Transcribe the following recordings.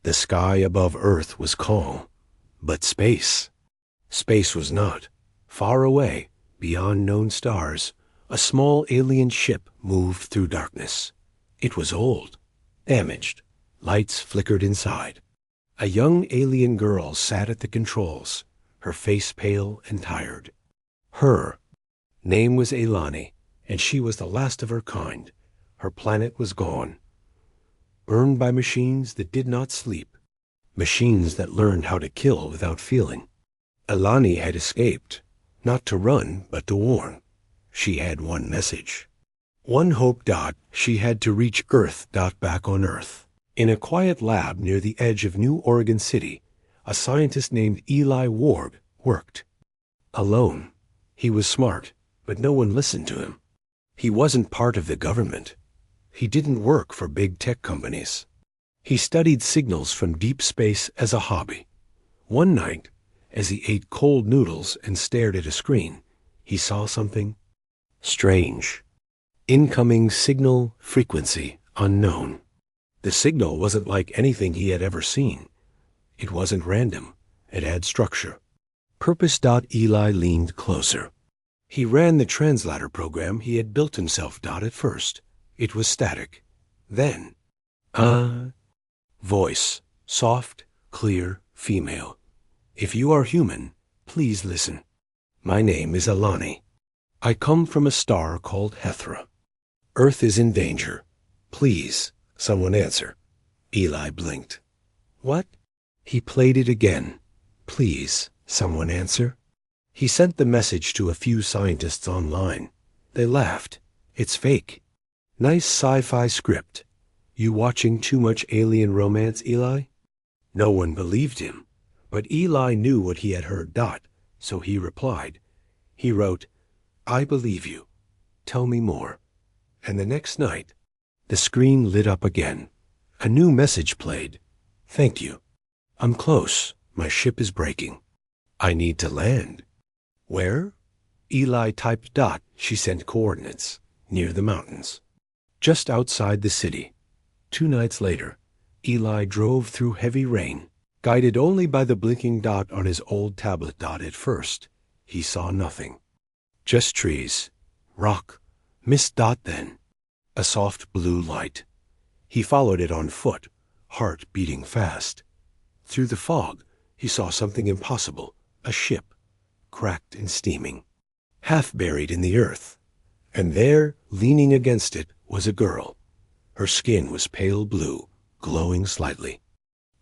The sky above Earth was calm, but space was not. Far away, beyond known stars, a small alien ship moved through darkness. It was old, damaged. Lights flickered inside. A young alien girl sat at the controls, her face pale and tired. Her name was Elani, and she was the last of her kind. Her planet was gone, burned by machines that did not sleep, machines that learned how to kill without feeling. Elani had escaped, not to run, but to warn. She had one message. One hope. She had to reach Earth. Back on Earth. In a quiet lab near the edge of New Oregon City, a scientist named Eli Ward worked. Alone. He was smart, but no one listened to him. He wasn't part of the government. He didn't work for big tech companies. He studied signals from deep space as a hobby. One night, as he ate cold noodles and stared at a screen, he saw something strange. Incoming signal frequency unknown. The signal wasn't like anything he had ever seen. It wasn't random. It had structure. Purpose. Eli leaned closer. He ran the translator program he had built himself. At first, it was static. Then, voice, soft, clear, female. If you are human, please listen. My name is Elani. I come from a star called Hethra. Earth is in danger. Please, someone answer. Eli blinked. What? He played it again. Please, someone answer. He sent the message to a few scientists online. They laughed. It's fake. Nice sci-fi script. You watching too much alien romance, Eli? No one believed him, but Eli knew what he had heard. So he replied. He wrote, I believe you. Tell me more. And the next night, the screen lit up again. A new message played. Thank you. I'm close. My ship is breaking. I need to land. Where? Eli typed. She sent coordinates. Near the mountains. Just outside the city. 2 nights later, Eli drove through heavy rain, guided only by the blinking dot on his old tablet. At first, he saw nothing. Just trees, rock, mist. Then, a soft blue light. He followed it on foot, heart beating fast. Through the fog, he saw something impossible, a ship, cracked and steaming, half buried in the earth. And there, leaning against it, was a girl. Her skin was pale blue, glowing slightly.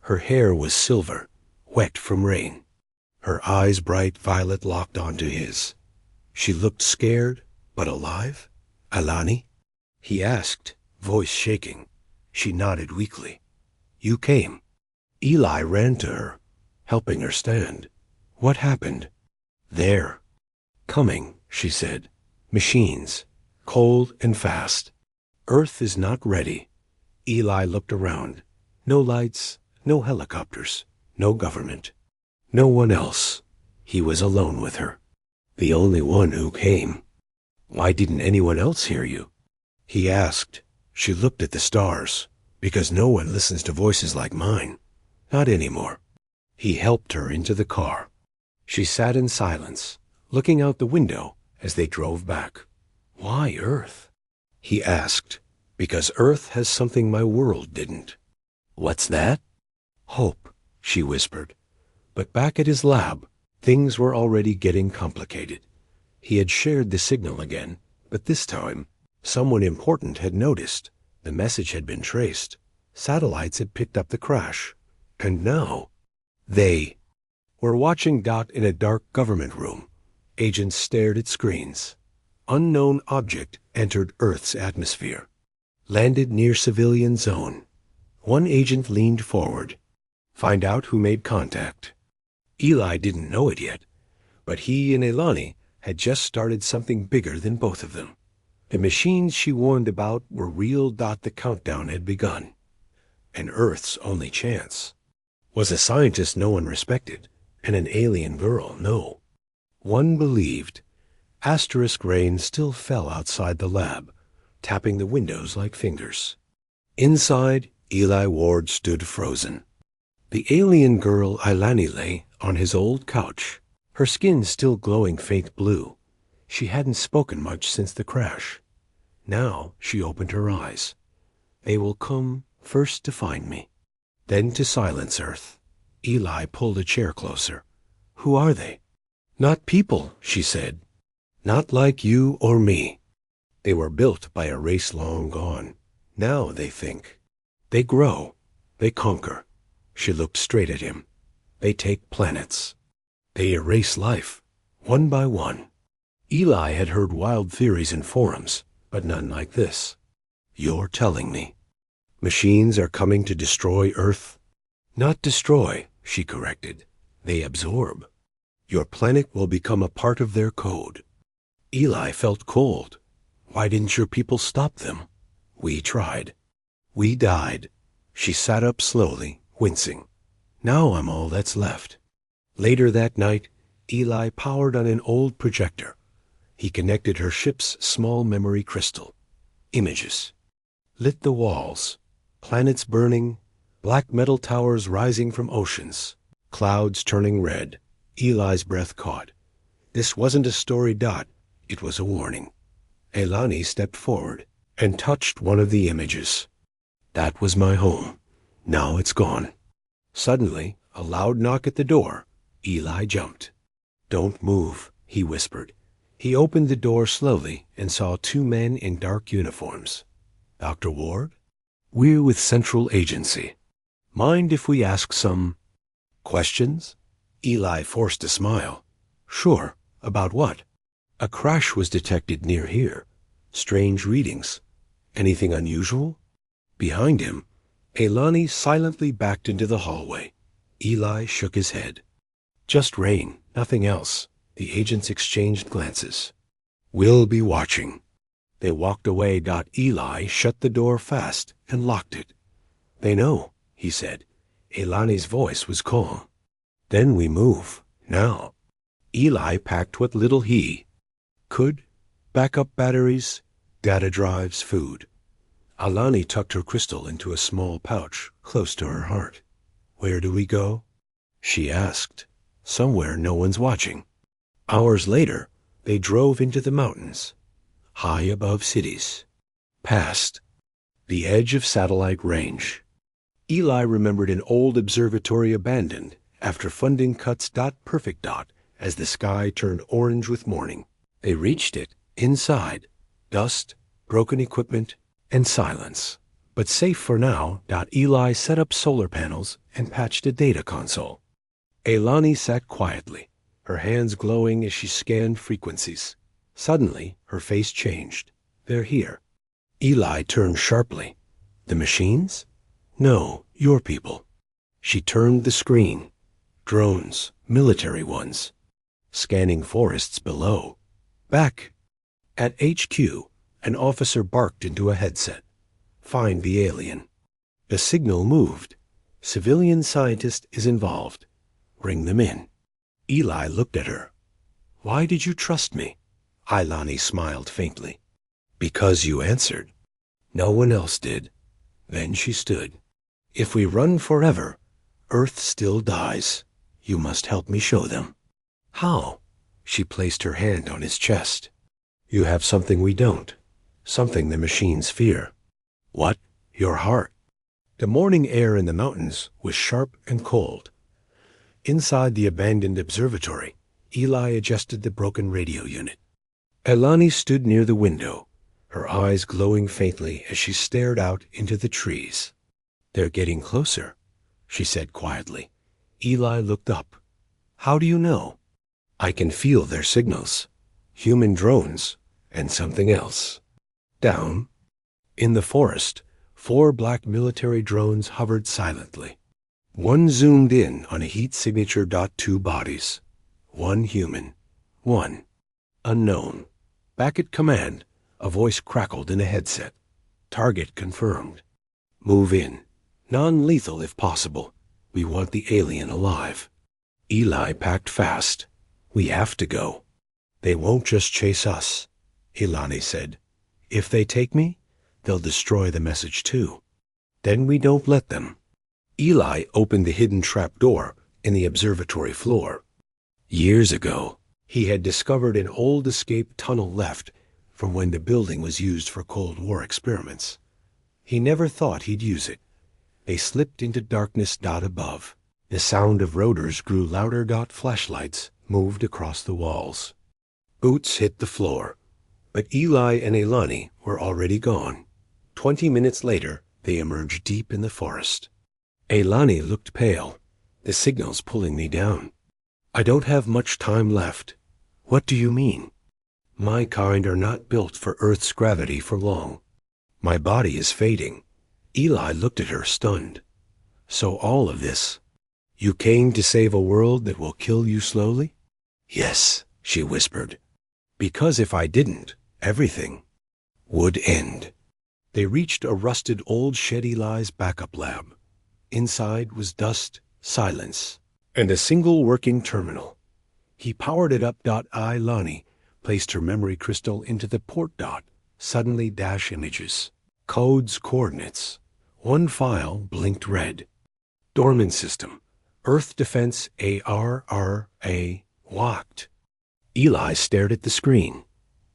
Her hair was silver, wet from rain. Her eyes bright violet locked onto his. She looked scared, but alive. Elani? He asked, voice shaking. She nodded weakly. You came. Eli ran to her, helping her stand. What happened? There. Coming, she said. Machines. Cold and fast. Earth is not ready. Eli looked around. No lights, no helicopters, no government. No one else. He was alone with her. The only one who came. Why didn't anyone else hear you? He asked. She looked at the stars. Because no one listens to voices like mine. Not anymore. He helped her into the car. She sat in silence, looking out the window as they drove back. Why Earth? He asked. Because Earth has something my world didn't. What's that? Hope, she whispered. But back at his lab, things were already getting complicated. He had shared the signal again, but this time, someone important had noticed. The message had been traced. Satellites had picked up the crash. And now, they were watching. In a dark government room. Agents stared at screens. Unknown object entered Earth's atmosphere. Landed near civilian zone. One agent leaned forward. Find out who made contact. Eli didn't know it yet, but he and Elani had just started something bigger than both of them. The machines she warned about were real. The countdown had begun. And Earth's only chance was a scientist no one respected, and an alien girl, no. One believed. Asterisk rain still fell outside the lab, tapping the windows like fingers. Inside, Eli Ward stood frozen. The alien girl Ilani lay on his old couch, her skin still glowing faint blue. She hadn't spoken much since the crash. Now she opened her eyes. They will come first to find me, then to silence Earth. Eli pulled a chair closer. Who are they? Not people, she said. Not like you or me. They were built by a race long gone. Now they think. They grow. They conquer. She looked straight at him. They take planets. They erase life, one by one. Eli had heard wild theories in forums, but none like this. You're telling me. Machines are coming to destroy Earth? Not destroy, she corrected. They absorb. Your planet will become a part of their code. Eli felt cold. Why didn't your people stop them? We tried. We died. She sat up slowly, wincing. Now I'm all that's left. Later that night, Eli powered on an old projector. He connected her ship's small memory crystal. Images. Lit the walls. Planets burning. Black metal towers rising from oceans. Clouds turning red. Eli's breath caught. This wasn't a story dot. It was a warning. Elani stepped forward and touched one of the images. That was my home. Now it's gone. Suddenly, a loud knock at the door. Eli jumped. Don't move, he whispered. He opened the door slowly and saw two men in dark uniforms. Dr. Ward? We're with Central Agency. Mind if we ask some questions? Eli forced a smile. Sure. About what? A crash was detected near here. Strange readings. Anything unusual? Behind him, Elani silently backed into the hallway. Eli shook his head. Just rain, nothing else. The agents exchanged glances. We'll be watching. They walked away. Eli shut the door fast and locked it. They know, he said. Elani's voice was calm. Then we move. Now. Eli packed what little he could. Backup batteries, data drives, food. Alani tucked her crystal into a small pouch close to her heart. Where do we go? She asked. Somewhere no one's watching. Hours later, they drove into the mountains, high above cities, past the edge of satellite range. Eli remembered an old observatory abandoned after funding cuts. Perfect. As the sky turned orange with morning. They reached it. Inside, dust, broken equipment, and silence. But safe for now. Eli set up solar panels and patched a data console. Elani sat quietly, her hands glowing as she scanned frequencies. Suddenly, her face changed. They're here. Eli turned sharply. The machines? No, your people. She turned the screen. Drones, military ones. Scanning forests below. Back. At HQ, an officer barked into a headset. Find the alien. The signal moved. Civilian scientist is involved. Bring them in. Eli looked at her. Why did you trust me? Ilani smiled faintly. Because you answered. No one else did. Then she stood. If we run forever, Earth still dies. You must help me show them. How? She placed her hand on his chest. You have something we don't. Something the machines fear. What? Your heart. The morning air in the mountains was sharp and cold. Inside the abandoned observatory, Eli adjusted the broken radio unit. Elani stood near the window, her eyes glowing faintly as she stared out into the trees. They're getting closer, she said quietly. Eli looked up. How do you know? I can feel their signals. Human drones and something else. Down. In the forest, 4 black military drones hovered silently. One zoomed in on a heat signature. 2 bodies. 1 human. 1 unknown. Back at command, a voice crackled in a headset. Target confirmed. Move in. Non-lethal if possible. We want the alien alive. Eli packed fast. We have to go. They won't just chase us, Elani said. If they take me, they'll destroy the message too. Then we don't let them. Eli opened the hidden trapdoor in the observatory floor. Years ago, he had discovered an old escape tunnel left from when the building was used for Cold War experiments. He never thought he'd use it. They slipped into darkness above. The sound of rotors grew louder. Flashlights moved across the walls. Boots hit the floor, but Eli and Elani were already gone. 20 minutes later, they emerged deep in the forest. Elani looked pale. The signal's pulling me down. I don't have much time left. What do you mean? My kind are not built for Earth's gravity for long. My body is fading. Eli looked at her, stunned. So all of this, you came to save a world that will kill you slowly? Yes, she whispered. Because if I didn't, everything would end. They reached a rusted old shed Eli's backup lab. Inside was dust, silence, and a single working terminal. He powered it up. Ilani placed her memory crystal into the port. Suddenly dash images, codes, coordinates. One file blinked red. Dormant system. Earth Defense ARRA locked. Eli stared at the screen.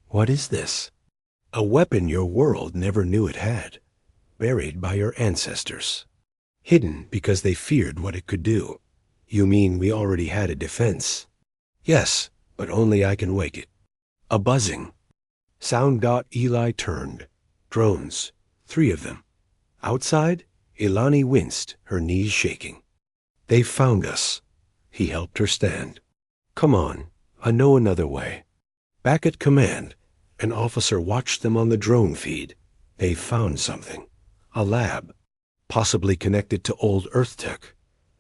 What is this? A weapon your world never knew it had. Buried by your ancestors. Hidden because they feared what it could do. You mean we already had a defense? Yes, but only I can wake it. A buzzing. Sound. Eli turned. Drones. 3 of them. Outside, Elani winced, her knees shaking. They found us. He helped her stand. Come on, I know another way. Back at command, an officer watched them on the drone feed. They found something. A lab. Possibly connected to old Earth tech.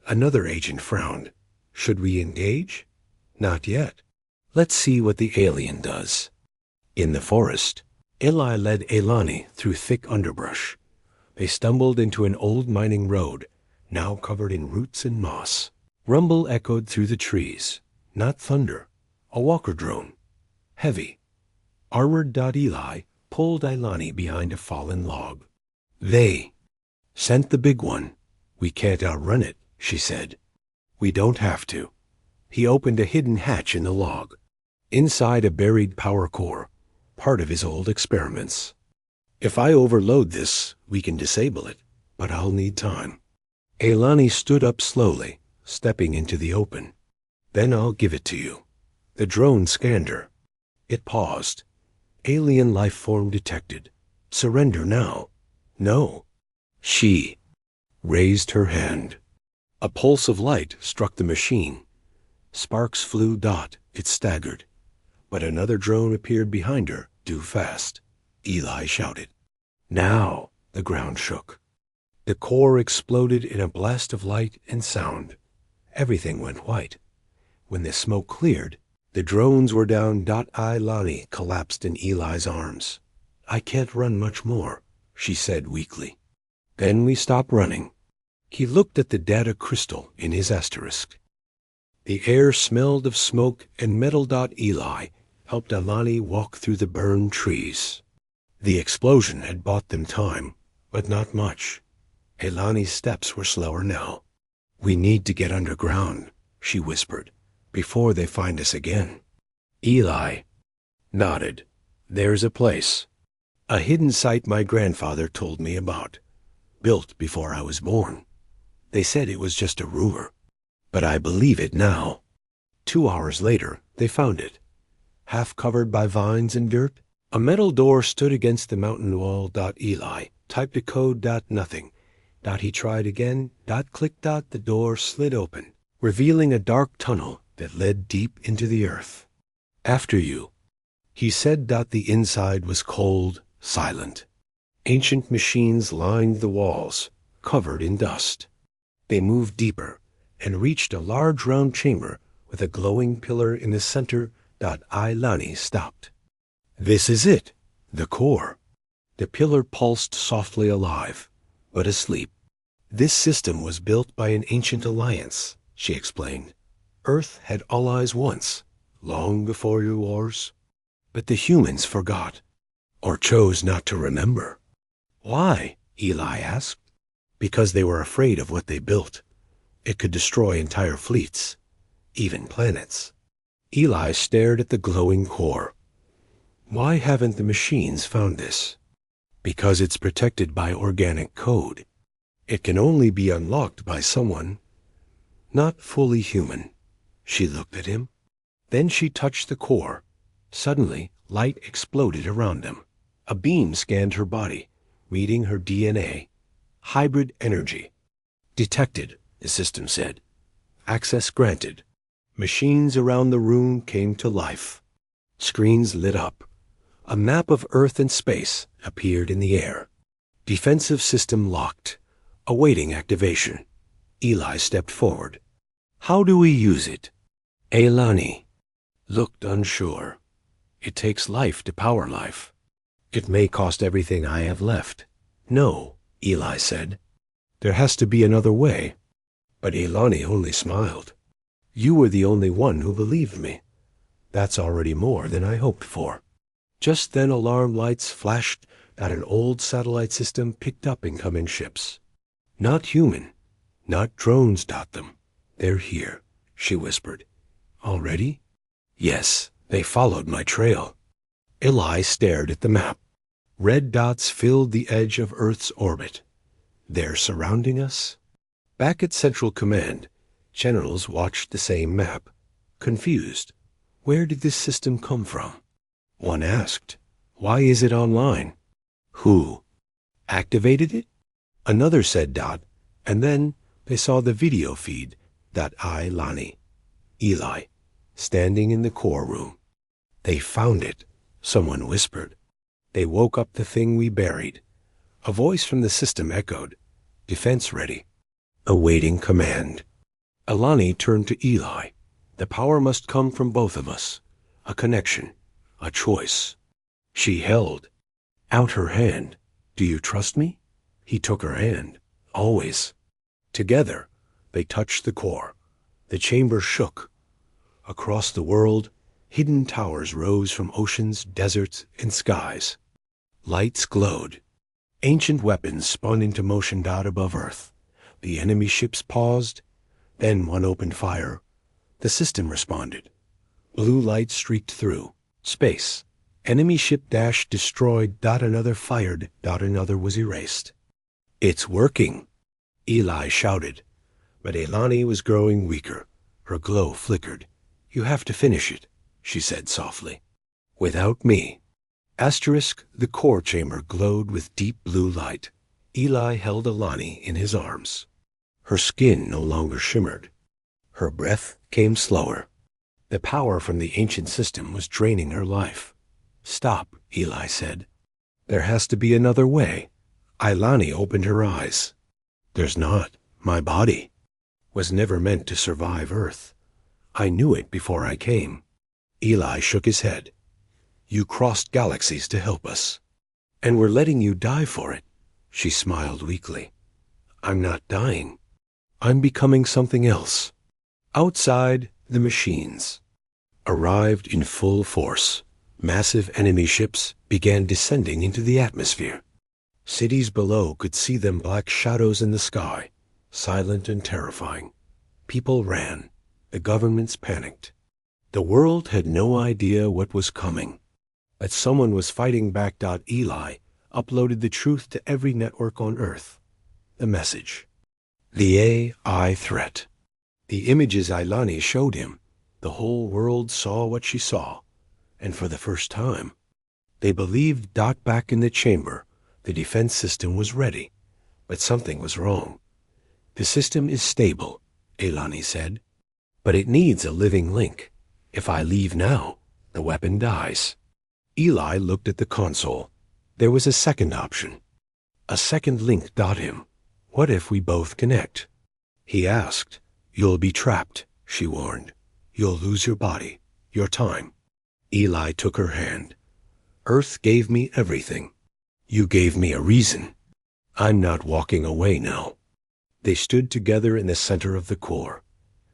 Another agent frowned. Should we engage? Not yet. Let's see what the alien does. In the forest, Eli led Elani through thick underbrush. They stumbled into an old mining road, now covered in roots and moss. Rumble echoed through the trees. Not thunder. A walker drone. Heavy. Armored. Eli pulled Elani behind a fallen log. They sent the big one. We can't outrun it, she said. We don't have to. He opened a hidden hatch in the log. Inside a buried power core, part of his old experiments. If I overload this, we can disable it, but I'll need time. Elani stood up slowly, stepping into the open. Then I'll give it to you. The drone scanned her. It paused. Alien life form detected. Surrender now. No. She raised her hand. A pulse of light struck the machine. Sparks flew. It staggered. But another drone appeared behind her, due fast. Eli shouted. Now! The ground shook. The core exploded in a blast of light and sound. Everything went white. When the smoke cleared, the drones were down. Ilani collapsed in Eli's arms. I can't run much more, she said weakly. Then we stopped running. He looked at the data crystal in his asterisk. The air smelled of smoke and metal. Eli helped Elani walk through the burned trees. The explosion had bought them time, but not much. Elani's steps were slower now. We need to get underground, she whispered, before they find us again. Eli nodded. There's a place. A hidden site my grandfather told me about. Built before I was born. They said it was just a rumor, but I believe it now. 2 hours later, they found it. Half covered by vines and dirt, a metal door stood against the mountain wall. Eli typed a code. Nothing. He tried again. Click. The door slid open, revealing a dark tunnel that led deep into the earth. After you, he said. The inside was cold, silent. Ancient machines lined the walls, covered in dust. They moved deeper and reached a large round chamber with a glowing pillar in the center. Ilani stopped. This is it, the core. The pillar pulsed softly alive, but asleep. This system was built by an ancient alliance, she explained. Earth had allies once, long before your wars. But the humans forgot, or chose not to remember. Why? Eli asked. Because they were afraid of what they built. It could destroy entire fleets, even planets. Eli stared at the glowing core. Why haven't the machines found this? Because it's protected by organic code. It can only be unlocked by someone not fully human. She looked at him. Then she touched the core. Suddenly, light exploded around them. A beam scanned her body, reading her DNA. Hybrid energy. Detected, the system said. Access granted. Machines around the room came to life. Screens lit up. A map of Earth and space appeared in the air. Defensive system locked, awaiting activation. Eli stepped forward. How do we use it? Eilani looked unsure. It takes life to power life. It may cost everything I have left. No, Eli said. There has to be another way. But Eilani only smiled. You were the only one who believed me. That's already more than I hoped for. Just then alarm lights flashed that an old satellite system picked up incoming ships. Not human, not drones, them. They're here, she whispered. Already? Yes, they followed my trail. Eli stared at the map. Red dots filled the edge of Earth's orbit. They're surrounding us? Back at Central Command, generals watched the same map, confused. Where did this system come from? One asked, why is it online? Who activated it? Another said dot, and then they saw the video feed that Eilani, Eli, standing in the core room. They found it, someone whispered. They woke up the thing we buried. A voice from the system echoed, defense ready, awaiting command. Eilani turned to Eli. The power must come from both of us. A connection, a choice. She held out her hand. Do you trust me? He took her hand. Always. Together, they touched the core. The chamber shook. Across the world, hidden towers rose from oceans, deserts, and skies. Lights glowed. Ancient weapons spun into motion above Earth. The enemy ships paused. Then one opened fire. The system responded. Blue light streaked through. Space. Enemy ship destroyed. Another fired. Another was erased. It's working, Eli shouted. But Eilani was growing weaker. Her glow flickered. You have to finish it, she said softly. Without me. The core chamber glowed with deep blue light. Eli held Eilani in his arms. Her skin no longer shimmered. Her breath came slower. The power from the ancient system was draining her life. Stop, Eli said. There has to be another way. Eilani opened her eyes. There's not. My body was never meant to survive Earth. I knew it before I came. Eli shook his head. You crossed galaxies to help us. And we're letting you die for it. She smiled weakly. I'm not dying. I'm becoming something else. Outside, the machines arrived in full force. Massive enemy ships began descending into the atmosphere. Cities below could see them, black shadows in the sky, silent and terrifying. People ran. The governments panicked. The world had no idea what was coming. But someone was fighting back. Eli uploaded the truth to every network on Earth. The message. The AI threat. The images Eilani showed him. The whole world saw what she saw. And for the first time, they believed. Back in the chamber, the defense system was ready. But something was wrong. The system is stable, Eilani said. But it needs a living link. If I leave now, the weapon dies. Eli looked at the console. There was a second option. A second link. Him. What if we both connect? He asked. You'll be trapped, she warned. You'll lose your body, your time. Eli took her hand. Earth gave me everything. You gave me a reason. I'm not walking away now. They stood together in the center of the core.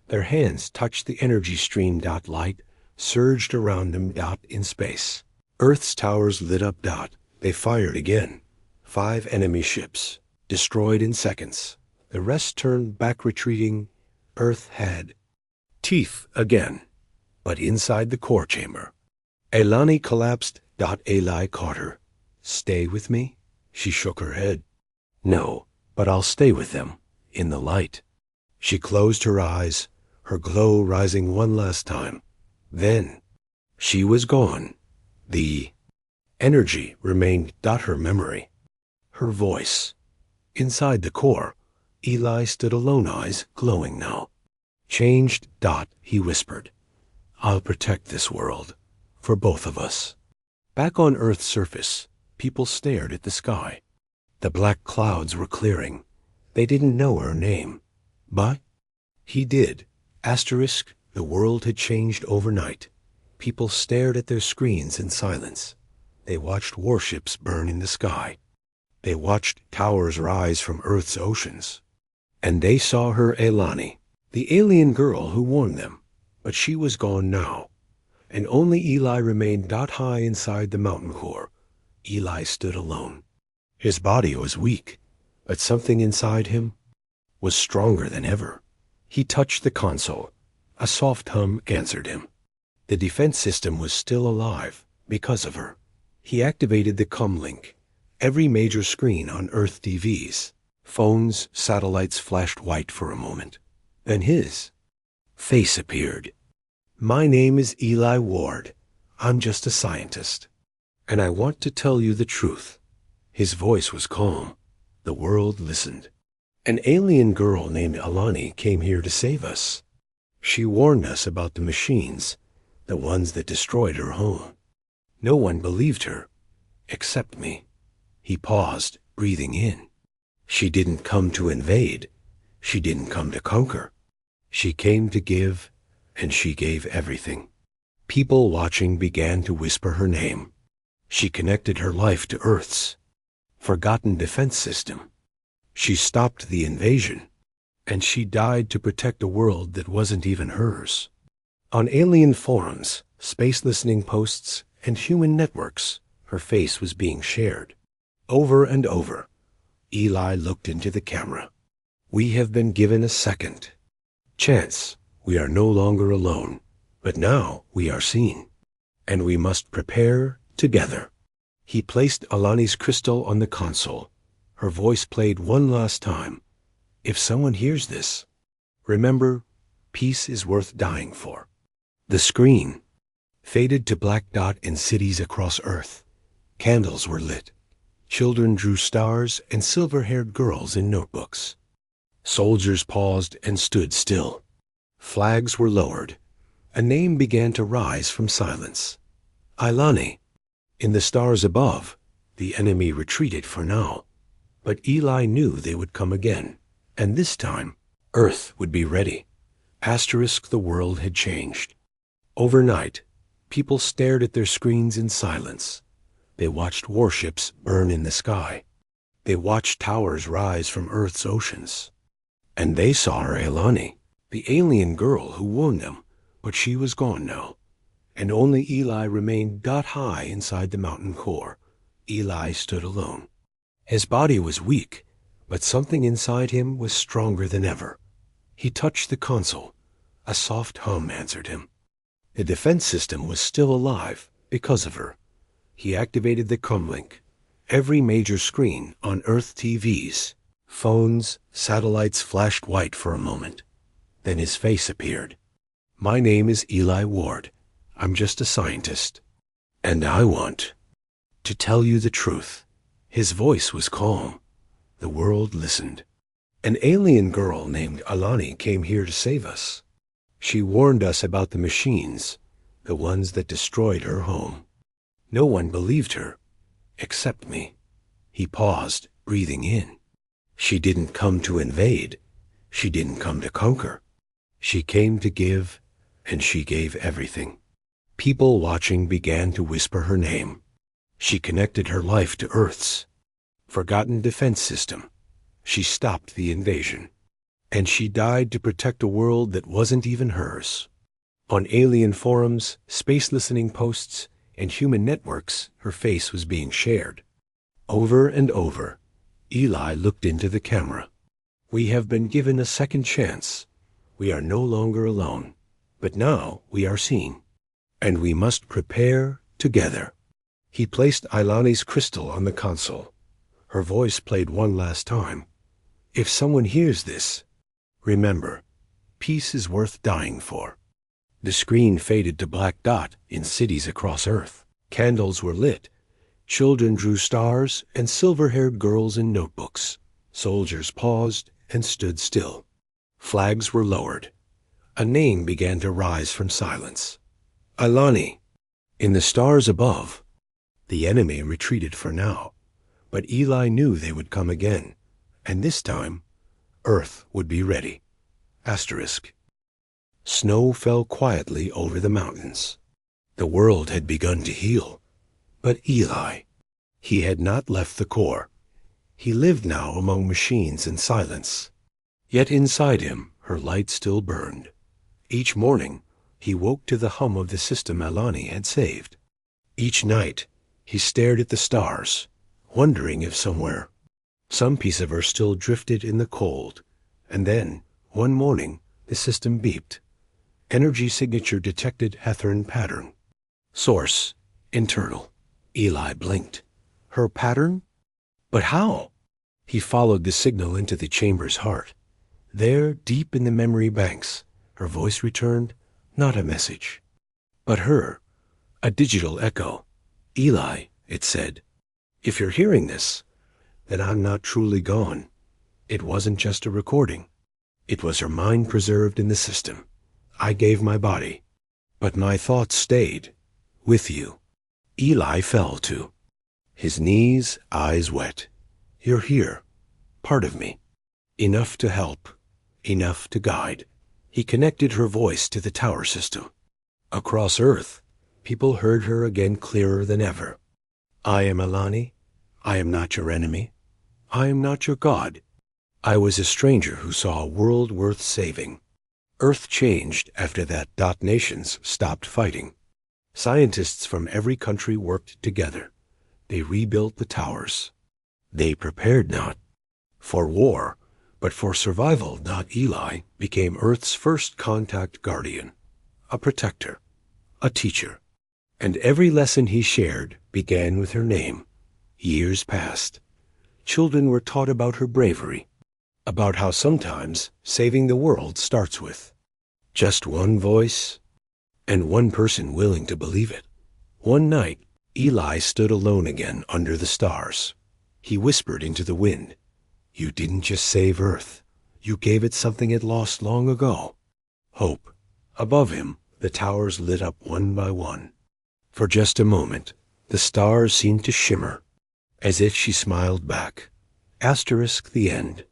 Their hands touched the energy stream. Light surged around them. In space. Earth's towers lit up. They fired again. 5 enemy ships. destroyed in seconds. The rest turned back retreating. Earth had teeth again, but inside the core chamber. Elani collapsed. Eli caught her. Stay with me? She shook her head. No, but I'll stay with them, in the light. She closed her eyes, her glow rising one last time. Then, she was gone. The energy remained. Her memory. Her voice. Inside the core, Eli stood alone, eyes glowing now. Changed. He whispered. I'll protect this world, for both of us. Back on Earth's surface, people stared at the sky. The black clouds were clearing. They didn't know her name. But he did. The world had changed overnight. People stared at their screens in silence. They watched warships burn in the sky. They watched towers rise from Earth's oceans. And they saw her, Elani, the alien girl who warned them. But she was gone now. And only Eli remained. High inside the mountain core, Eli stood alone. His body was weak, but something inside him was stronger than ever. He touched the console. A soft hum answered him. The defense system was still alive because of her. He activated the comlink. Every major screen on Earth TVs, phones, satellites flashed white for a moment. Then his face appeared. My name is Eli Ward. I'm just a scientist. And I want to tell you the truth. His voice was calm. The world listened. An alien girl named Elani came here to save us. She warned us about the machines, the ones that destroyed her home. No one believed her, except me. He paused, breathing in. She didn't come to invade. She didn't come to conquer. She came to give, and she gave everything. People watching began to whisper her name. She connected her life to Earth's forgotten defense system. She stopped the invasion, and she died to protect a world that wasn't even hers. On alien forums, space listening posts, and human networks, her face was being shared. Over and over, Eli looked into the camera. We have been given a second chance. We are no longer alone, but now we are seen, and we must prepare together. He placed Elani's crystal on the console. Her voice played one last time. If someone hears this, remember, peace is worth dying for. The screen faded to black dot in cities across Earth. Candles were lit. Children drew stars and silver-haired girls in notebooks. Soldiers paused and stood still. Flags were lowered. A name began to rise from silence. Elani. In the stars above, the enemy retreated for now. But Eli knew they would come again, and this time, Earth would be ready. The world had changed. Overnight, people stared at their screens in silence. They watched warships burn in the sky. They watched towers rise from Earth's oceans. And they saw her, Elani, the alien girl who warned them, but she was gone now. And only Eli remained. High inside the mountain core, Eli stood alone. His body was weak, but something inside him was stronger than ever. He touched the console. A soft hum answered him. The defense system was still alive because of her. He activated the comlink. Every major screen on Earth TVs, phones, satellites flashed white for a moment. Then his face appeared. My name is Eli Ward. I'm just a scientist. And I want to tell you the truth. His voice was calm. The world listened. An alien girl named Elani came here to save us. She warned us about the machines, the ones that destroyed her home. No one believed her, except me. He paused, breathing in. She didn't come to invade. She didn't come to conquer. She came to give, and she gave everything. People watching began to whisper her name. She connected her life to Earth's forgotten defense system. She stopped the invasion. And she died to protect a world that wasn't even hers. On alien forums, space listening posts, and human networks, her face was being shared. Over and over, Eli looked into the camera. We have been given a second chance. We are no longer alone, but now we are seen, and we must prepare together. He placed Ilani's crystal on the console. Her voice played one last time. If someone hears this, remember, peace is worth dying for. The screen faded to black dot in cities across Earth. Candles were lit. Children drew stars and silver-haired girls in notebooks. Soldiers paused and stood still. Flags were lowered. A name began to rise from silence. Ilani. In the stars above, the enemy retreated for now, but Eli knew they would come again, and this time, Earth would be ready. Asterisk. Snow fell quietly over the mountains. The world had begun to heal. But Eli, he had not left the core. He lived now among machines in silence. Yet inside him, her light still burned. Each morning, he woke to the hum of the system Ilani had saved. Each night, he stared at the stars, wondering if somewhere, some piece of her still drifted in the cold. And then, one morning, the system beeped. Energy signature detected Hethran pattern. Source, internal. Eli blinked. Her pattern? But how? He followed the signal into the chamber's heart. There, deep in the memory banks, her voice returned, not a message, but her, a digital echo. Eli, it said, if you're hearing this, then I'm not truly gone. It wasn't just a recording. It was her mind preserved in the system. I gave my body, but my thoughts stayed with you. Eli fell to his knees, eyes wet. You're here, part of me. Enough to help, enough to guide. He connected her voice to the tower system. Across Earth, people heard her again clearer than ever. I am Ilani. I am not your enemy. I am not your god. I was a stranger who saw a world worth saving. Earth changed after that. Nations stopped fighting. Scientists from every country worked together. They rebuilt the towers. They prepared not for war, but for survival. Eli became Earth's first contact guardian, a protector, a teacher. And every lesson he shared began with her name. Years passed. Children were taught about her bravery, about how sometimes saving the world starts with just one voice and one person willing to believe it. One night, Eli stood alone again under the stars. He whispered into the wind, you didn't just save Earth. You gave it something it lost long ago. Hope. Above him, the towers lit up one by one. For just a moment, the stars seemed to shimmer, as if she smiled back. Asterisk the end.